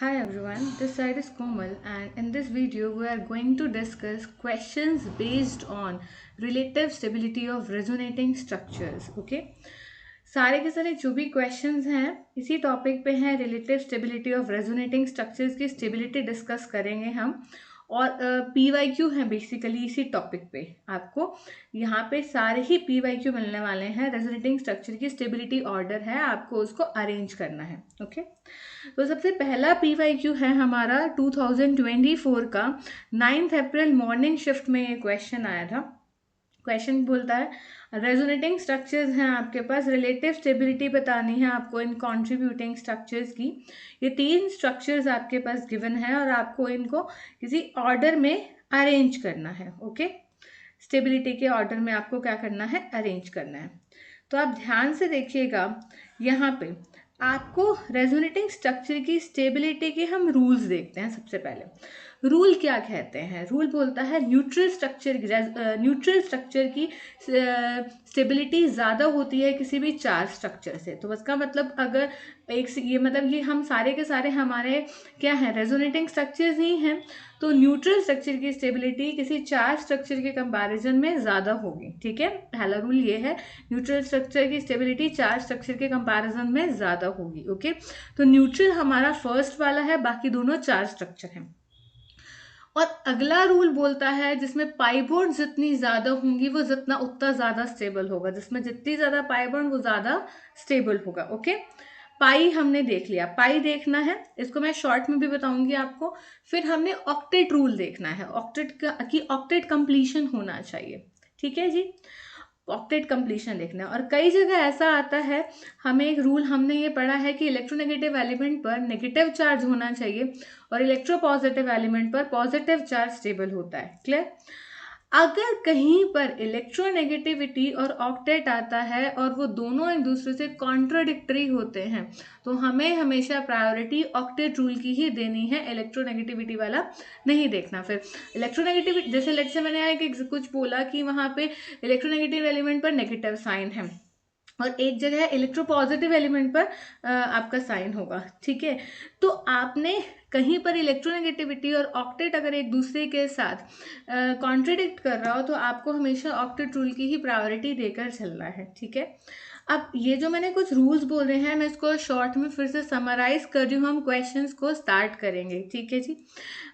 Hi everyone, this side is Komal and in this video we are going to discuss questions based on relative stability of resonating structures. Okay? सारे के सारे जो भी questions हैं इसी topic पे हैं, relative stability of resonating structures की स्टेबिलिटी डिस्कस करेंगे हम। और PYQ है बेसिकली इसी टॉपिक पे। आपको यहाँ पे सारे ही PYQ मिलने वाले हैं। रेजोनेटिंग स्ट्रक्चर की स्टेबिलिटी ऑर्डर है, आपको उसको अरेंज करना है। ओके, तो सबसे पहला PYQ है हमारा 2024 का 9 अप्रैल मॉर्निंग शिफ्ट में ये क्वेश्चन आया था। क्वेश्चन बोलता है रेजोनेटिंग स्ट्रक्चर्स हैं आपके पास, रिलेटिव स्टेबिलिटी बतानी है आपको इन कॉन्ट्रीब्यूटिंग स्ट्रक्चर्स की। ये 3 स्ट्रक्चर्स आपके पास गिवन है और आपको इनको किसी ऑर्डर में अरेंज करना है। ओके, स्टेबिलिटी के ऑर्डर में आपको क्या करना है, अरेंज करना है। तो आप ध्यान से देखिएगा, यहाँ पे आपको रेजोनेटिंग स्ट्रक्चर की स्टेबिलिटी के हम रूल्स देखते हैं। सबसे पहले रूल क्या कहते हैं, रूल बोलता है न्यूट्रल स्ट्रक्चर की स्टेबिलिटी ज़्यादा होती है किसी भी चार्ज स्ट्रक्चर से। तो उसका मतलब अगर ये मतलब ये हम सारे के सारे हमारे क्या है, रेजोनेटिंग स्ट्रक्चर्स ही हैं, तो न्यूट्रल स्ट्रक्चर की स्टेबिलिटी किसी चार्ज स्ट्रक्चर के कंपैरिजन में ज़्यादा होगी। ठीक है, पहला रूल ये है, न्यूट्रल स्ट्रक्चर की स्टेबिलिटी चार्ज स्ट्रक्चर के कंपैरिजन में ज़्यादा होगी। ओके, तो न्यूट्रल हमारा फर्स्ट वाला है, बाकी दोनों चार्ज स्ट्रक्चर हैं। और अगला रूल बोलता है जिसमें पाई बॉन्ड जितनी ज़्यादा होंगी वो उतना ज़्यादा स्टेबल होगा, जिसमें जितनी ज़्यादा पाई बॉन्ड वो ज़्यादा स्टेबल होगा। ओके, पाई हमने देख लिया, पाई देखना है, इसको मैं शॉर्ट में भी बताऊंगी आपको। फिर हमने ऑक्टेट रूल देखना है, ऑक्टेट कंप्लीशन होना चाहिए। ठीक है जी, ऑक्टेट कंप्लीशन देखना है। और कई जगह ऐसा आता है, हमें एक रूल हमने ये पढ़ा है कि इलेक्ट्रोनेगेटिव एलिमेंट पर नेगेटिव चार्ज होना चाहिए और इलेक्ट्रोपॉजिटिव एलिमेंट पर पॉजिटिव चार्ज स्टेबल होता है। क्लियर? अगर कहीं पर इलेक्ट्रोनेगेटिविटी और ऑक्टेट आता है और वो दोनों एक दूसरे से कॉन्ट्राडिक्टरी होते हैं, तो हमें हमेशा प्रायोरिटी ऑक्टेट रूल की ही देनी है, इलेक्ट्रोनेगेटिविटी वाला नहीं देखना। फिर इलेक्ट्रोनेगेटिविटी जैसे लेट्स से मैंने एक कुछ बोला कि वहाँ पे इलेक्ट्रोनेगेटिव एलिमेंट पर नेगेटिव साइन है और एक जगह इलेक्ट्रोपॉजिटिव एलिमेंट पर आपका साइन होगा। ठीक है, तो आपने कहीं पर इलेक्ट्रोनेगेटिविटी और ऑक्टेट अगर एक दूसरे के साथ कॉन्ट्रडिक्ट कर रहा हो तो आपको हमेशा ऑक्टेट रूल की ही प्रायोरिटी देकर चलना है। ठीक है, अब ये जो मैंने कुछ रूल्स बोल रहे हैं मैं इसको शॉर्ट में फिर से समराइज कर रही हूँ, हम क्वेश्चंस को स्टार्ट करेंगे। ठीक है जी,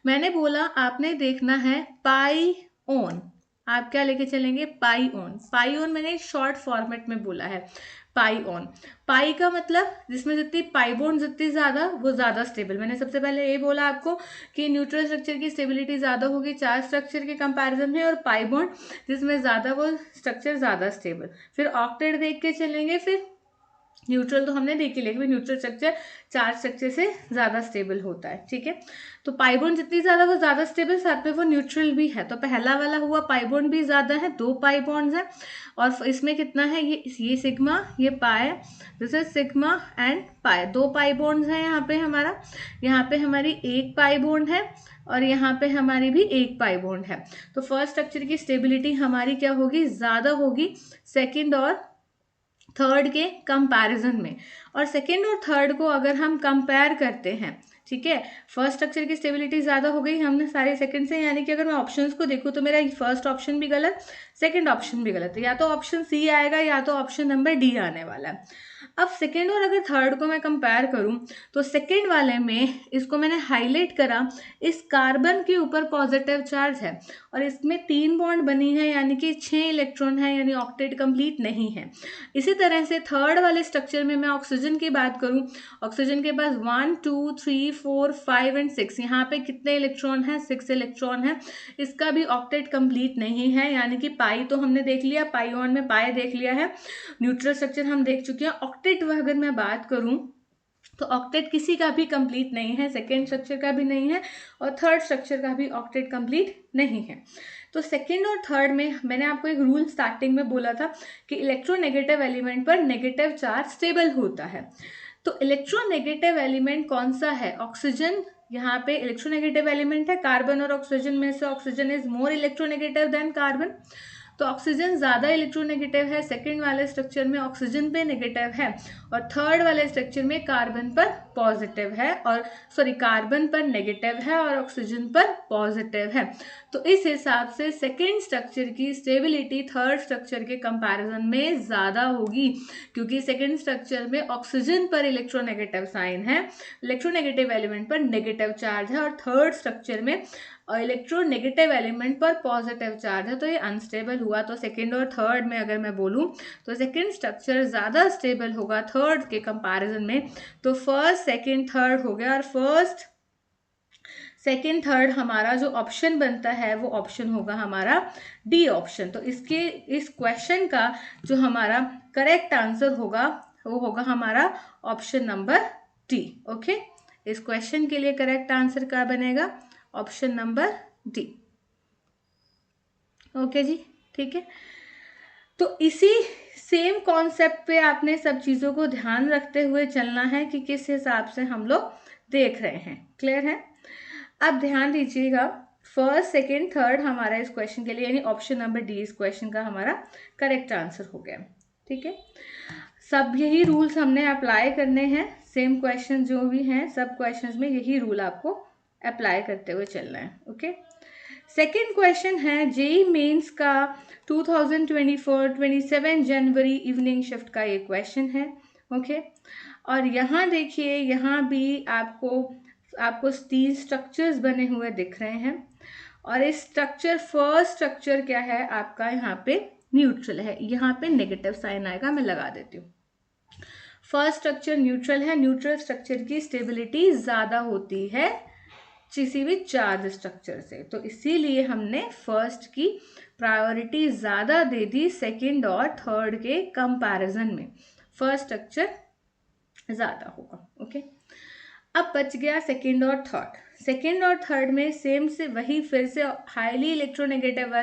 मैंने बोला आपने देखना है पाई ऑन, आप क्या लेके चलेंगे, पाई ऑन। पाई ऑन मैंने शॉर्ट फॉर्मेट में बोला है, पाई ऑन। पाई का मतलब जिसमें जितनी पाई बॉन्ड जितनी ज़्यादा वो ज़्यादा स्टेबल। मैंने सबसे पहले ये बोला आपको कि न्यूट्रल स्ट्रक्चर की स्टेबिलिटी ज़्यादा होगी चार्ज स्ट्रक्चर के कंपैरिजन में, और पाई बॉन्ड जिसमें ज़्यादा वो स्ट्रक्चर ज़्यादा स्टेबल। फिर ऑक्टेट देख के चलेंगे, फिर न्यूट्रल तो हमने देख ही लिया कि न्यूट्रल स्ट्रक्चर चार्ज स्ट्रक्चर से ज़्यादा स्टेबल होता है। ठीक है, तो पाई बॉन्ड जितनी ज़्यादा वो ज़्यादा स्टेबल, साथ में वो न्यूट्रल भी है। तो पहला वाला हुआ पाई बॉन्ड भी ज़्यादा है, 2 पाई बॉन्ड्स हैं और इसमें कितना है, ये सिग्मा ये pi, this is sigma and pi, 2 pi bonds हैं यहाँ पे हमारा। यहाँ पे हमारी 1 पाई बॉन्ड है और यहाँ पे हमारी भी 1 पाई बॉन्ड है। तो फर्स्ट स्ट्रक्चर की स्टेबिलिटी हमारी क्या होगी, ज़्यादा होगी सेकेंड और थर्ड के कंपैरिजन में। और सेकेंड और थर्ड को अगर हम कंपेयर करते हैं, ठीक है, फर्स्ट स्ट्रक्चर की स्टेबिलिटी ज़्यादा हो गई हमने सारे सेकंड से, यानी कि अगर मैं ऑप्शंस को देखूँ तो मेरा फर्स्ट ऑप्शन भी गलत, सेकंड ऑप्शन भी गलत है, या तो ऑप्शन सी आएगा या तो ऑप्शन नंबर डी आने वाला है। अब सेकेंड और अगर थर्ड को मैं कंपेयर करूं तो सेकेंड वाले में इसको मैंने हाईलाइट करा, इस कार्बन के ऊपर पॉजिटिव चार्ज है और इसमें 3 बॉन्ड बनी है, यानी कि 6 इलेक्ट्रॉन है, यानी ऑक्टेट कंप्लीट नहीं है। इसी तरह से थर्ड वाले स्ट्रक्चर में मैं ऑक्सीजन की बात करूं, ऑक्सीजन के पास 1 2 3 4 5 एंड 6, यहाँ पे कितने इलेक्ट्रॉन है, 6 इलेक्ट्रॉन है, इसका भी ऑक्टेट कंप्लीट नहीं है। यानी कि पाई तो हमने देख लिया, पाई ऑन में पाई देख लिया है, न्यूट्रल स्ट्रक्चर हम देख चुके हैं। ऑक्टेट अगर मैं बात करूं तो ऑक्टेट किसी का भी कंप्लीट नहीं है, सेकेंड स्ट्रक्चर का भी नहीं है और थर्ड स्ट्रक्चर का भी ऑक्टेट कंप्लीट नहीं है। तो सेकेंड और थर्ड में मैंने आपको एक रूल स्टार्टिंग में बोला था कि इलेक्ट्रोनेगेटिव एलिमेंट पर नेगेटिव चार्ज स्टेबल होता है। तो इलेक्ट्रोनेगेटिव एलिमेंट कौन सा है, ऑक्सीजन। यहाँ पे इलेक्ट्रोनेगेटिव एलिमेंट है, कार्बन और ऑक्सीजन में से oxygen is more electronegative than carbon, तो ऑक्सीजन ज़्यादा इलेक्ट्रोनेगेटिव है। सेकंड वाले स्ट्रक्चर में ऑक्सीजन पे नेगेटिव है और थर्ड वाले स्ट्रक्चर में कार्बन पर पॉजिटिव है, और सॉरी कार्बन पर नेगेटिव है और ऑक्सीजन पर पॉजिटिव है। तो इस हिसाब से सेकेंड स्ट्रक्चर की स्टेबिलिटी थर्ड स्ट्रक्चर के कंपैरिजन में ज़्यादा होगी, क्योंकि सेकेंड स्ट्रक्चर में ऑक्सीजन पर इलेक्ट्रोनेगेटिव साइन है, इलेक्ट्रोनेगेटिव एलिमेंट पर नेगेटिव चार्ज है, और थर्ड स्ट्रक्चर में इलेक्ट्रोनेगेटिव एलिमेंट पर पॉजिटिव चार्ज है, तो ये अनस्टेबल हुआ। तो सेकेंड और थर्ड में अगर मैं बोलूँ तो सेकेंड स्ट्रक्चर ज़्यादा स्टेबल होगा थर्ड के कंपैरिजन में। तो फर्स्ट सेकेंड थर्ड हो गया, और फर्स्ट सेकेंड थर्ड हमारा जो ऑप्शन बनता है वो ऑप्शन होगा हमारा डी ऑप्शन। तो इस क्वेश्चन का जो हमारा करेक्ट आंसर होगा वो होगा हमारा ऑप्शन नंबर डी। ओके, इस क्वेश्चन के लिए करेक्ट आंसर क्या बनेगा? Option number D. ओके जी, ठीक है। तो इसी सेम कॉन्सेप्ट पे आपने सब चीज़ों को ध्यान रखते हुए चलना है कि किस हिसाब से हम लोग देख रहे हैं। क्लियर है? अब ध्यान दीजिएगा, फर्स्ट सेकेंड थर्ड हमारा इस क्वेश्चन के लिए यानी ऑप्शन नंबर डी इस क्वेश्चन का हमारा करेक्ट आंसर हो गया। ठीक है, सब यही रूल्स हमने अप्लाई करने हैं। सेम क्वेश्चन जो भी हैं सब क्वेश्चंस में यही रूल आपको अप्लाई करते हुए चलना है। ओके, सेकेंड क्वेश्चन है जेईई मेंस का 2024-27 जनवरी इवनिंग शिफ्ट का ये क्वेश्चन है। ओके, और यहाँ देखिए, यहाँ भी आपको 3 स्ट्रक्चर्स बने हुए दिख रहे हैं, और इस स्ट्रक्चर फर्स्ट स्ट्रक्चर क्या है आपका, यहाँ पे न्यूट्रल है, यहाँ पे नेगेटिव साइन आएगा, मैं लगा देती हूँ। फर्स्ट स्ट्रक्चर न्यूट्रल है, न्यूट्रल स्ट्रक्चर की स्टेबिलिटी ज़्यादा होती है किसी भी चार्ज स्ट्रक्चर से, तो इसीलिए हमने फर्स्ट की प्रायोरिटी ज़्यादा दे दी सेकंड और थर्ड के कंपैरिजन में, फर्स्ट स्ट्रक्चर ज़्यादा होगा। ओके, अब बच गया सेकंड और थर्ड। सेकेंड और थर्ड में सेम से वही फिर से हाईली इलेक्ट्रोनेगेटिव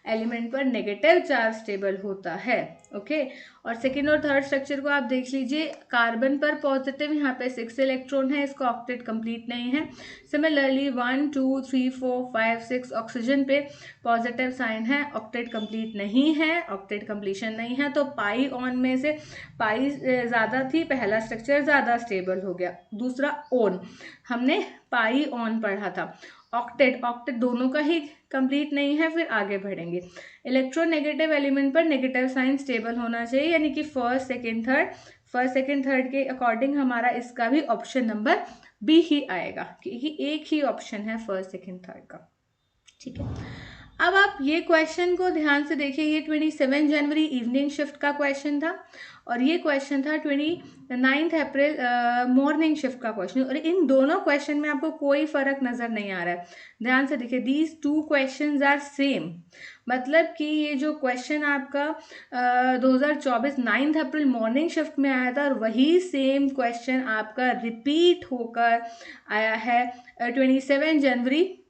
एलिमेंट पर नेगेटिव चार्ज स्टेबल होता है। ओके, और सेकेंड और थर्ड स्ट्रक्चर को आप देख लीजिए, कार्बन पर पॉजिटिव यहाँ पे 6 इलेक्ट्रॉन है, इसका ऑक्टेट कंप्लीट नहीं है। सिमिलरली 1 2 3 4 5 6 ऑक्सीजन पे पॉजिटिव साइन है, ऑक्टेट कंप्लीट नहीं है, ऑक्टेट कंप्लीशन नहीं है, तो पाई ऑन में से पाई ज़्यादा थी, पहला स्ट्रक्चर ज़्यादा स्टेबल हो गया। दूसरा ओन, हमने पाई ऑन पढ़ा था। ऑक्टेट दोनों का ही कंप्लीट नहीं है, फिर आगे बढ़ेंगे। इलेक्ट्रोनेगेटिव एलिमेंट पर नेगेटिव साइन स्टेबल होना चाहिए, यानी कि फर्स्ट सेकेंड थर्ड के अकॉर्डिंग हमारा इसका भी ऑप्शन नंबर बी ही आएगा, क्योंकि एक ही ऑप्शन है फर्स्ट सेकेंड थर्ड का। ठीक है, अब आप ये क्वेश्चन को ध्यान से देखिए, ये 27 जनवरी इवनिंग शिफ्ट का क्वेश्चन था, और ये क्वेश्चन था 29 अप्रैल मॉर्निंग शिफ्ट का क्वेश्चन, और इन दोनों क्वेश्चन में आपको कोई फर्क नजर नहीं आ रहा है। ध्यान से देखिए, दीज 2 क्वेश्चंस आर सेम, मतलब कि ये जो क्वेश्चन आपका 2024 9 अप्रैल मॉर्निंग शिफ्ट में आया था, और वही सेम क्वेश्चन आपका रिपीट होकर आया है 27 जनवरी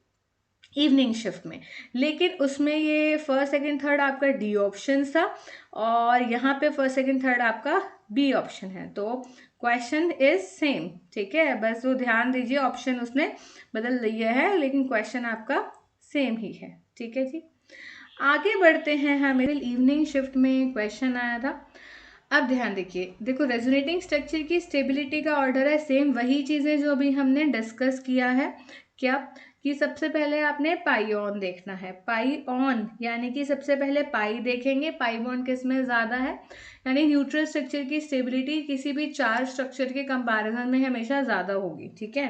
इवनिंग शिफ्ट में, लेकिन उसमें ये फर्स्ट सेकंड थर्ड आपका डी ऑप्शन था, और यहाँ पे फर्स्ट सेकंड थर्ड आपका बी ऑप्शन है, तो क्वेश्चन इज सेम। ठीक है, बस वो ध्यान दीजिए, ऑप्शन उसने बदल दिया है, लेकिन क्वेश्चन आपका सेम ही है। ठीक है जी, आगे बढ़ते हैं। हमें इवनिंग शिफ्ट में क्वेश्चन आया था। अब ध्यान देखिए, देखो रेजोनेटिंग स्ट्रक्चर की स्टेबिलिटी का ऑर्डर है सेम, वही चीज़ें जो अभी हमने डिस्कस किया है। क्या कि सबसे पहले आपने पाई ऑन देखना है, पाई ऑन यानी कि सबसे पहले पाई देखेंगे, पाई बॉन्ड किस में ज़्यादा है, यानी न्यूट्रल स्ट्रक्चर की स्टेबिलिटी किसी भी चार्ज स्ट्रक्चर के कंपैरिजन में हमेशा ज़्यादा होगी। ठीक है,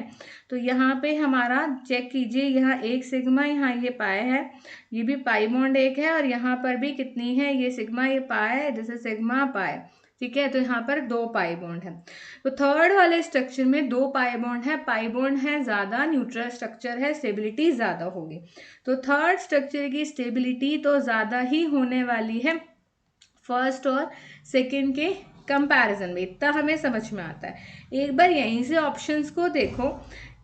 तो यहाँ पे हमारा चेक कीजिए, यहाँ एक सिग्मा, यहाँ ये पाई है, ये भी पाई बॉन्ड एक है, और यहाँ पर भी कितनी है, ये सिग्मा, ये पाई है, जैसे सिग्मा पाई। ठीक है, तो यहाँ पर 2 पाई बॉन्ड है, तो थर्ड वाले स्ट्रक्चर में 2 पाई बॉन्ड है, पाई बॉन्ड है ज़्यादा, न्यूट्रल स्ट्रक्चर है, स्टेबिलिटी ज़्यादा होगी, तो थर्ड स्ट्रक्चर की स्टेबिलिटी तो ज़्यादा ही होने वाली है फर्स्ट और सेकेंड के कंपैरिजन में, इतना हमें समझ में आता है। एक बार यहीं से ऑप्शंस को देखो,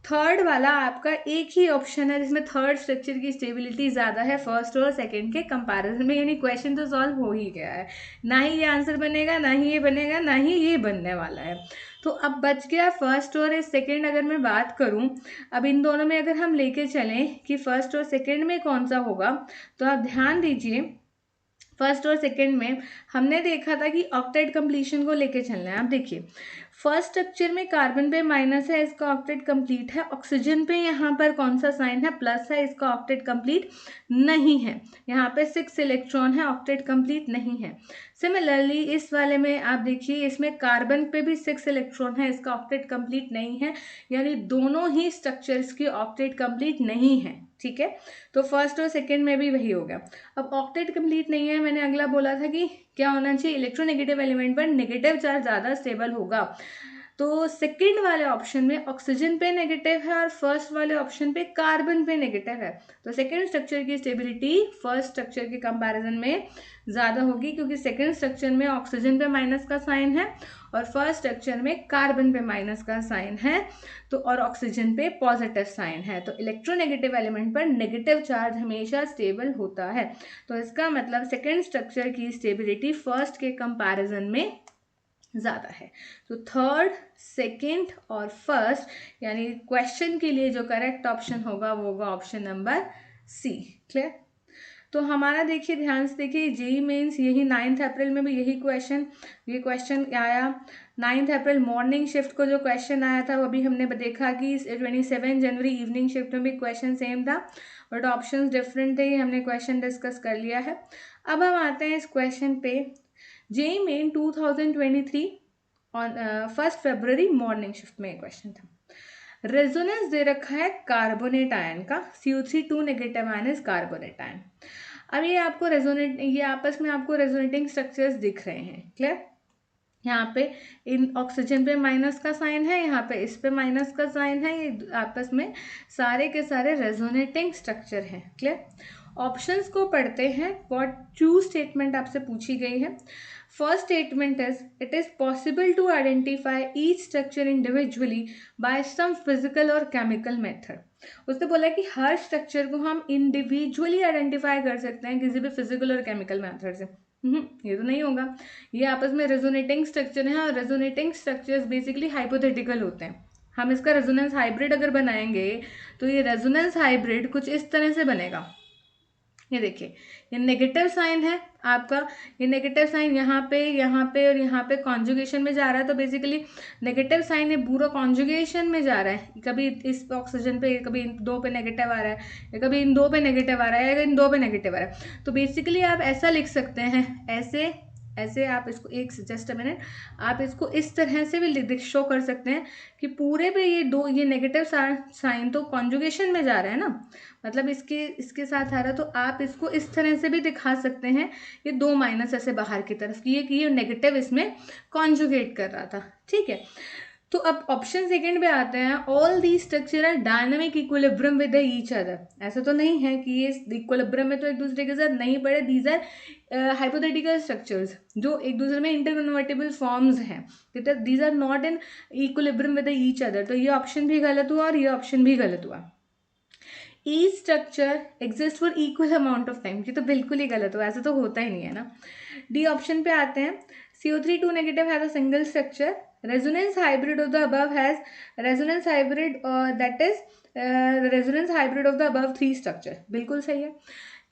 थर्ड वाला आपका एक ही ऑप्शन है जिसमें थर्ड स्ट्रक्चर की स्टेबिलिटी ज़्यादा है फर्स्ट और सेकंड के कंपैरिजन में, यानी क्वेश्चन तो सॉल्व हो ही गया है, ना ही ये आंसर बनेगा, ना ही ये बनेगा, ना ही ये बनने वाला है। तो अब बच गया फर्स्ट और सेकंड। अगर मैं बात करूं, अब इन दोनों में अगर हम लेके चलें कि फर्स्ट और सेकंड में कौन सा होगा, तो आप ध्यान दीजिए, फर्स्ट और सेकंड में हमने देखा था कि ऑक्टेट कंप्लीशन को लेके चलना है। आप देखिए, फर्स्ट स्ट्रक्चर में कार्बन पे माइनस है, इसका ऑक्टेट कंप्लीट है। ऑक्सीजन पे यहाँ पर कौन सा साइन है, प्लस है, इसका ऑक्टेट कंप्लीट नहीं है। यहाँ पे 6 इलेक्ट्रॉन है, ऑक्टेट कंप्लीट नहीं है। सिमिलरली इस वाले में आप देखिए, इसमें कार्बन पे भी 6 इलेक्ट्रॉन है, इसका ऑक्टेट कंप्लीट नहीं है, यानी दोनों ही स्ट्रक्चर्स की ऑक्टेट कंप्लीट नहीं है। ठीक है, तो फर्स्ट और सेकेंड में भी वही हो गया। अब ऑक्टेट कंप्लीट नहीं है, मैंने अगला बोला था कि क्या होना चाहिए, इलेक्ट्रोनेगेटिव एलिमेंट पर नेगेटिव चार्ज ज़्यादा स्टेबल होगा। तो सेकंड वाले ऑप्शन में ऑक्सीजन पे नेगेटिव है और फर्स्ट वाले ऑप्शन पे कार्बन पे नेगेटिव है। तो सेकंड स्ट्रक्चर की स्टेबिलिटी फर्स्ट स्ट्रक्चर के कंपैरिजन में ज़्यादा होगी, क्योंकि सेकंड स्ट्रक्चर में ऑक्सीजन पे माइनस का साइन है और फर्स्ट स्ट्रक्चर में कार्बन पे माइनस का साइन है, तो और ऑक्सीजन पे पॉजिटिव साइन है। तो इलेक्ट्रोनेगेटिव एलिमेंट पर नेगेटिव चार्ज हमेशा स्टेबल होता है। तो इसका मतलब सेकेंड स्ट्रक्चर की स्टेबिलिटी फर्स्ट के कंपैरिजन में ज़्यादा है। तो थर्ड, सेकेंड और फर्स्ट, यानी क्वेश्चन के लिए जो करेक्ट ऑप्शन होगा वो होगा ऑप्शन नंबर सी। क्लियर? तो हमारा देखिए, ध्यान से देखिए, जेई मेंस यही 9 अप्रैल में भी यही ये क्वेश्चन आया। 9 अप्रैल मॉर्निंग शिफ्ट को जो क्वेश्चन आया था वो भी हमने देखा कि 27 जनवरी इवनिंग शिफ्ट में भी क्वेश्चन सेम था, बट ऑप्शंस डिफरेंट थे। ये हमने क्वेश्चन डिस्कस कर लिया है। अब हम आते हैं इस क्वेश्चन पे। जेई मेन 2023 ऑन 1 फरवरी मॉर्निंग शिफ्ट में क्वेश्चन था। रेजोनेंस दे रखा है कार्बोनेट आयन का, CO3 negative ion is carbonate ion. अब ये आपको रेजोनेट, ये आपस में आपको रेजोनेटिंग स्ट्रक्चर्स दिख रहे हैं। क्लियर? यहाँ पे इन ऑक्सीजन पे माइनस का साइन है, यहाँ पे इस पे माइनस का साइन है, ये आपस में सारे के सारे रेजोनेटिंग स्ट्रक्चर हैं। क्लियर? ऑप्शंस को पढ़ते हैं। व्हाट टू स्टेटमेंट आपसे पूछी गई है। First statement is it is possible to identify each structure individually by some physical और केमिकल मेथड। उसने बोला कि हर स्ट्रक्चर को हम इंडिविजुअली आइडेंटिफाई कर सकते हैं किसी भी फिजिकल और केमिकल मेथड से। ये तो नहीं होगा, ये आपस में रेजोनेटिंग स्ट्रक्चर है और रेजोनेटिंग स्ट्रक्चर्स बेसिकली हाइपोथेटिकल होते हैं। हम इसका रेजोनेंस हाइब्रिड अगर बनाएंगे तो ये रेजोनेंस हाइब्रिड कुछ इस तरह से बनेगा। ये देखिए, ये नेगेटिव साइन है आपका, ये नेगेटिव साइन यहाँ पे और यहाँ पे कॉन्जुगेशन में जा रहा है। तो बेसिकली नेगेटिव साइन ये पूरा कॉन्जुगेशन में जा रहा है, कभी इस ऑक्सीजन पे, कभी इन दो पे नेगेटिव आ रहा है, या कभी इन दो पे नेगेटिव आ रहा है, या इन दो पे नेगेटिव आ रहा है। तो बेसिकली आप ऐसा लिख सकते हैं, ऐसे आप इसको, एक जस्ट अ मिनट, आप इसको इस तरह से भी शो कर सकते हैं कि पूरे पे ये नेगेटिव साइन तो कॉन्जुगेशन में जा रहा है ना, मतलब इसके साथ आ रहा है। तो आप इसको इस तरह से भी दिखा सकते हैं, ये 2 माइनस ऐसे बाहर की तरफ की, ये नेगेटिव इसमें कॉन्जुगेट कर रहा था। ठीक है, तो अब ऑप्शन सेकंड पे आते हैं। All the structure are dynamic equilibrium with each other. ऐसा तो नहीं है कि ये इक्विलिब्रियम में तो एक दूसरे के साथ नहीं पड़े। दीज आर हाइपोथेटिकल स्ट्रक्चर्स जो एक दूसरे में इंटरकन्वर्टेबल फॉर्म्स हैं। These are not in equilibrium with each other. तो ये ऑप्शन भी गलत हुआ और ये ऑप्शन भी गलत हुआ। Each structure exist for equal amount of time, ये तो बिल्कुल ही गलत हुआ, ऐसा तो होता ही नहीं है ना। डी ऑप्शन पे आते हैं। CO3 negative has a single structure. Resonance hybrid of the above has resonance hybrid, that is resonance hybrid of the above 3 structure. बिल्कुल सही है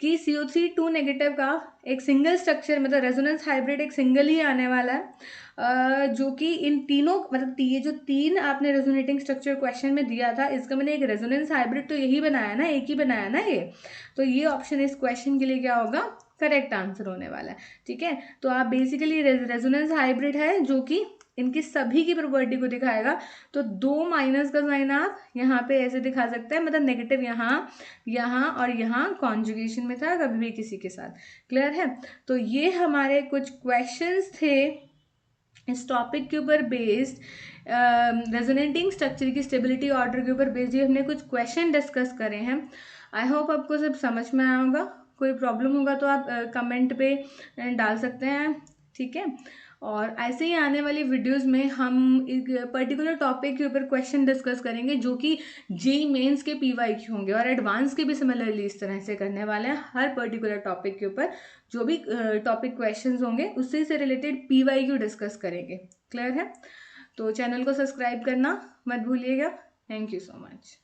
कि CO3 नेगेटिव का एक सिंगल स्ट्रक्चर, मतलब रेजोनेंस हाइब्रिड एक सिंगल ही आने वाला है, जो कि इन तीनों, मतलब ये जो 3 आपने रेजोनेटिंग स्ट्रक्चर क्वेश्चन में दिया था, इसका मैंने एक रेजोनेंस हाइब्रिड तो यही बनाया ना, एक ही बनाया ना ये। तो ये ऑप्शन इस क्वेश्चन के लिए क्या होगा, करेक्ट आंसर होने वाला है। ठीक है, तो आप बेसिकली रेजोनेंस हाइब्रिड है जो कि इनकी सभी की प्रॉपर्टी को दिखाएगा। तो 2 माइनस का साइन आप यहाँ पे ऐसे दिखा सकते हैं, मतलब नेगेटिव यहाँ और यहाँ कॉन्जुगेशन में था, कभी भी किसी के साथ। क्लियर है? तो ये हमारे कुछ क्वेश्चंस थे इस टॉपिक के ऊपर बेस्ड, रेजोनेटिंग स्ट्रक्चर की स्टेबिलिटी ऑर्डर के ऊपर बेस्ड। ये हमने कुछ क्वेश्चन डिस्कस करे हैं। आई होप आपको सब समझ में आया होगा। कोई प्रॉब्लम होगा तो आप कमेंट पे डाल सकते हैं। ठीक है, और ऐसे ही आने वाली वीडियोस में हम एक पर्टिकुलर टॉपिक के ऊपर क्वेश्चन डिस्कस करेंगे जो कि जेई मेंस के PYQ होंगे, और एडवांस के भी सिमिलरली इस तरह से करने वाले हैं। हर पर्टिकुलर टॉपिक के ऊपर जो भी टॉपिक क्वेश्चंस होंगे उससे से रिलेटेड PYQ डिस्कस करेंगे। क्लियर है? तो चैनल को सब्सक्राइब करना मत भूलिएगा। Thank you so much.